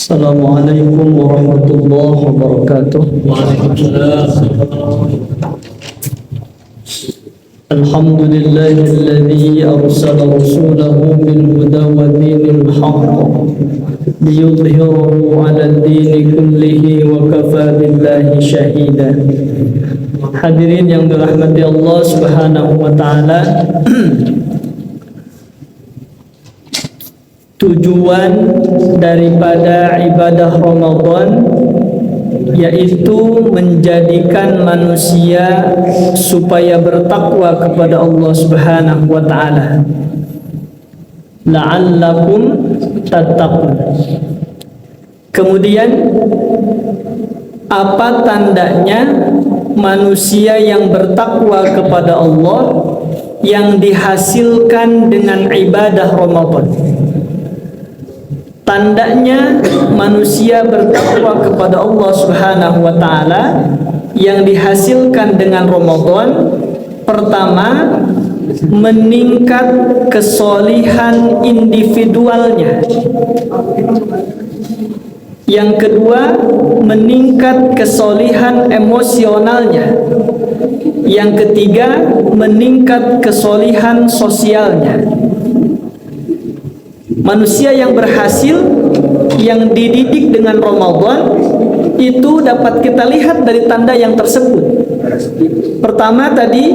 Assalamualaikum warahmatullahi wabarakatuh. Alhamdulillahilladzi arsala rasulahu bil huda wa dinil haqq liyudhhirahu 'alad dini kullihi wa kafa billahi shahida. Hadirin yang dirahmati Allah Subhanahu wa taala, tujuan daripada ibadah Ramadan yaitu menjadikan manusia supaya bertakwa kepada Allah Subhanahu wa taala. La'allakum tattaqun. Kemudian apa tandanya manusia yang bertakwa kepada Allah yang dihasilkan dengan ibadah Ramadan? Tandanya manusia bertakwa kepada Allah Subhanahu wa taala yang dihasilkan dengan Ramadan, pertama, meningkat kesolihan individualnya. Yang kedua, meningkat kesolihan emosionalnya. Yang ketiga, meningkat kesolihan sosialnya. Manusia yang berhasil, yang dididik dengan Ramadan, itu dapat kita lihat dari tanda yang tersebut. Pertama tadi,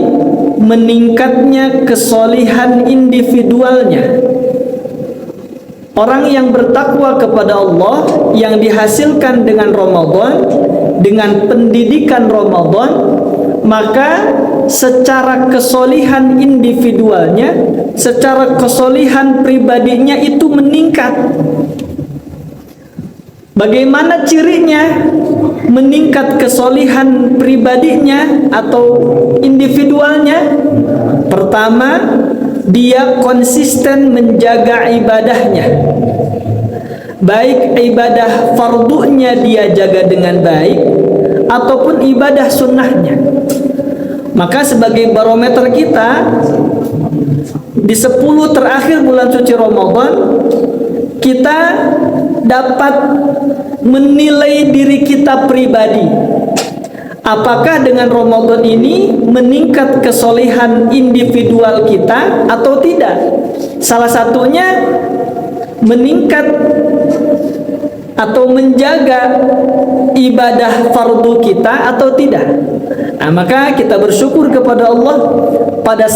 meningkatnya kesolihan individualnya. Orang yang bertakwa kepada Allah yang dihasilkan dengan Ramadan, dengan pendidikan Ramadan, maka secara kesolihan individualnya, secara kesolihan pribadinya itu meningkat. Bagaimana cirinya meningkat kesolihan pribadinya atau individualnya? Pertama, dia konsisten menjaga ibadahnya. Baik ibadah fardunya dia jaga dengan baik ataupun ibadah sunnahnya. Maka sebagai barometer kita, di 10 terakhir bulan suci Ramadan, kita dapat menilai diri kita pribadi. Apakah dengan Ramadan ini meningkat kesolihan individual kita atau tidak? Salah satunya meningkat atau menjaga ibadah fardu kita atau tidak. Nah, maka kita bersyukur kepada Allah pada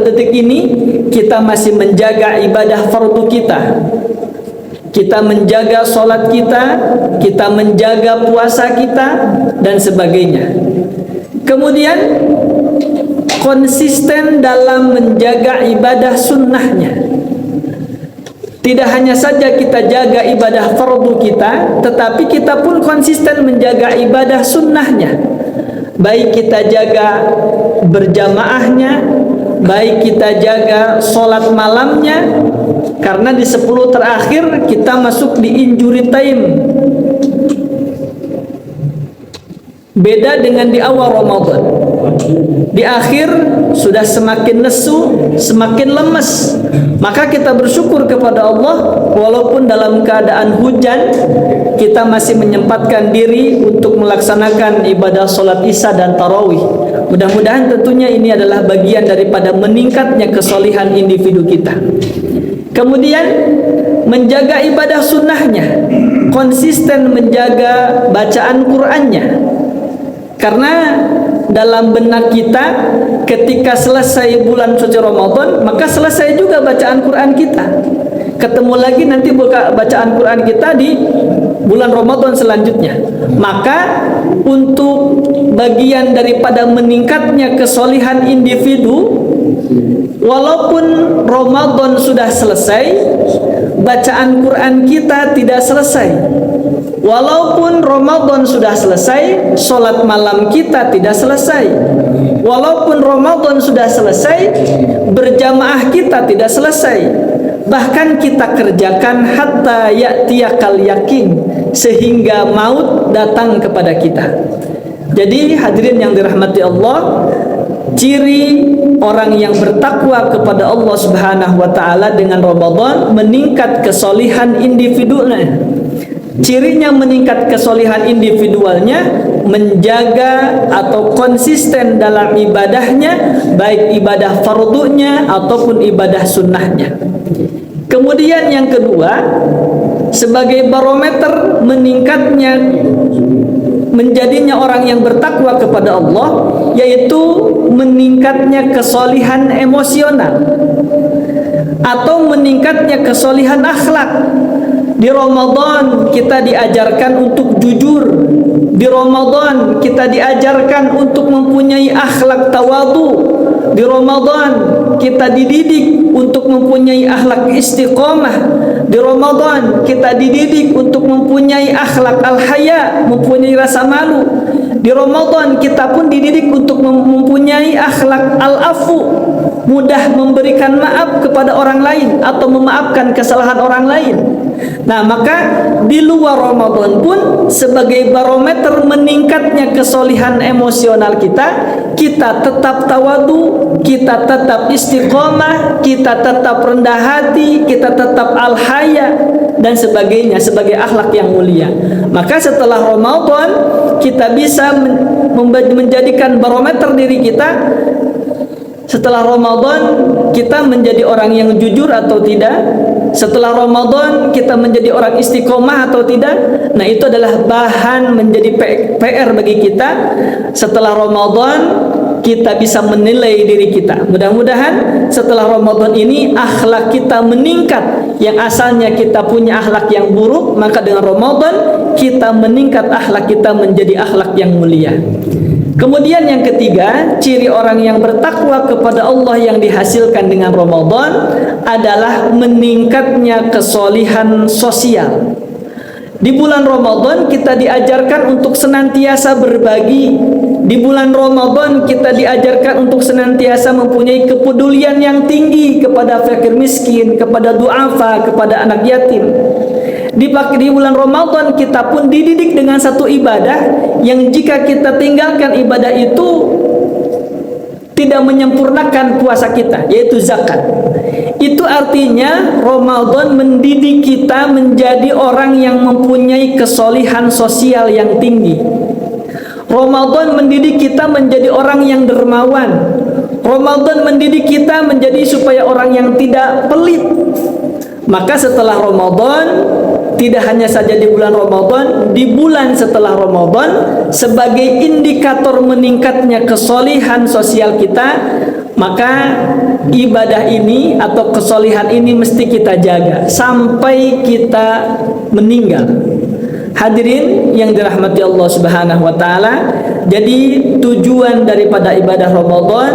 detik ini kita masih menjaga ibadah fardu kita. Kita menjaga sholat kita, kita menjaga puasa kita, dan sebagainya. Kemudian konsisten dalam menjaga ibadah sunnahnya. Tidak hanya saja kita jaga ibadah fardu kita, tetapi kita pun konsisten menjaga ibadah sunnahnya. Baik kita jaga berjamaahnya, baik kita jaga sholat malamnya, karena di 10 terakhir kita masuk di injury time. Beda dengan di awal Ramadan. Di akhir sudah semakin lesu, semakin lemes. Maka kita bersyukur kepada Allah, walaupun dalam keadaan hujan, kita masih menyempatkan diri untuk melaksanakan ibadah sholat isya dan tarawih. Mudah-mudahan tentunya ini adalah bagian daripada meningkatnya kesolihan individu kita. Kemudian menjaga ibadah sunnahnya, konsisten menjaga bacaan Qur'annya. Karena dalam benak kita, ketika selesai bulan suci Ramadan, maka selesai juga bacaan Quran kita. Ketemu lagi nanti buka bacaan Quran kita di bulan Ramadan selanjutnya. Maka untuk bagian daripada meningkatnya kesolihan individu, walaupun Ramadan sudah selesai, bacaan Quran kita tidak selesai. Walaupun Ramadan sudah selesai, sholat malam kita tidak selesai. Walaupun Ramadan sudah selesai, berjamaah kita tidak selesai. Bahkan kita kerjakan hatta ya'tiyakal yakin, sehingga maut datang kepada kita. Jadi hadirin yang dirahmati Allah, ciri orang yang bertakwa kepada Allah Subhanahu wa taala dengan Ramadan meningkat kesolihan individunya. Cirinya meningkat kesolihan individualnya, menjaga atau konsisten dalam ibadahnya, baik ibadah fardunya ataupun ibadah sunnahnya. Kemudian yang kedua, sebagai barometer meningkatnya menjadinya orang yang bertakwa kepada Allah, yaitu meningkatnya kesolihan emosional atau meningkatnya kesolihan akhlak. Di Ramadan kita diajarkan untuk jujur. Di Ramadan kita diajarkan untuk mempunyai akhlak tawadhu. Di Ramadan kita dididik untuk mempunyai akhlak istiqomah. Di Ramadan kita dididik untuk mempunyai akhlak al-haya, mempunyai rasa malu. Di Ramadan kita pun dididik untuk mempunyai akhlak al-afu, mudah memberikan maaf kepada orang lain atau memaafkan kesalahan orang lain. Nah, maka di luar Ramadan pun sebagai barometer meningkatnya kesolihan emosional kita, kita tetap tawadhu, kita tetap istiqomah, kita tetap rendah hati, kita tetap al-haya dan sebagainya sebagai akhlak yang mulia. Maka setelah Ramadan kita bisa menjadikan barometer diri kita. Setelah Ramadan kita menjadi orang yang jujur atau tidak? Setelah Ramadan kita menjadi orang istiqomah atau tidak? Nah, itu adalah bahan menjadi PR bagi kita. Setelah Ramadan kita bisa menilai diri kita. Mudah-mudahan setelah Ramadan ini akhlak kita meningkat. Yang asalnya kita punya akhlak yang buruk, maka dengan Ramadan kita meningkat akhlak kita menjadi akhlak yang mulia. Kemudian yang ketiga, ciri orang yang bertakwa kepada Allah yang dihasilkan dengan Ramadan adalah meningkatnya kesolihan sosial. Di bulan Ramadan kita diajarkan untuk senantiasa berbagi. Di bulan Ramadan kita diajarkan untuk senantiasa mempunyai kepedulian yang tinggi kepada fakir miskin, kepada duafa, kepada anak yatim. Di bulan Ramadan kita pun dididik dengan satu ibadah yang jika kita tinggalkan ibadah itu tidak menyempurnakan puasa kita, yaitu zakat. Itu artinya Ramadan mendidik kita menjadi orang yang mempunyai kesolihan sosial yang tinggi. Ramadan mendidik kita menjadi orang yang dermawan. Ramadan mendidik kita menjadi supaya orang yang tidak pelit. Maka setelah Ramadan, tidak hanya saja di bulan Ramadan, di bulan setelah Ramadan, sebagai indikator meningkatnya kesolihan sosial kita, maka ibadah ini atau kesolihan ini mesti kita jaga sampai kita meninggal. Hadirin yang dirahmati Allah Subhanahu wa taala, jadi tujuan daripada ibadah Ramadan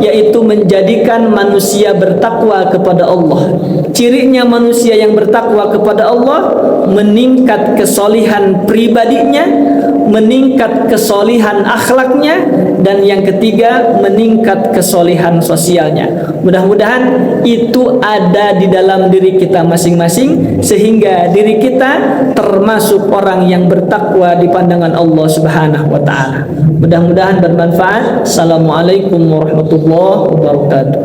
yaitu menjadikan manusia bertakwa kepada Allah. Cirinya manusia yang bertakwa kepada Allah meningkat kesolihan pribadinya, meningkat kesolihan akhlaknya, dan yang ketiga meningkat kesolihan sosialnya. Mudah-mudahan itu ada di dalam diri kita masing-masing sehingga diri kita termasuk orang yang bertakwa di pandangan Allah Subhanahu wa taala. Mudah-mudahan bermanfaat. Assalamualaikum warahmatullahi wabarakatuh.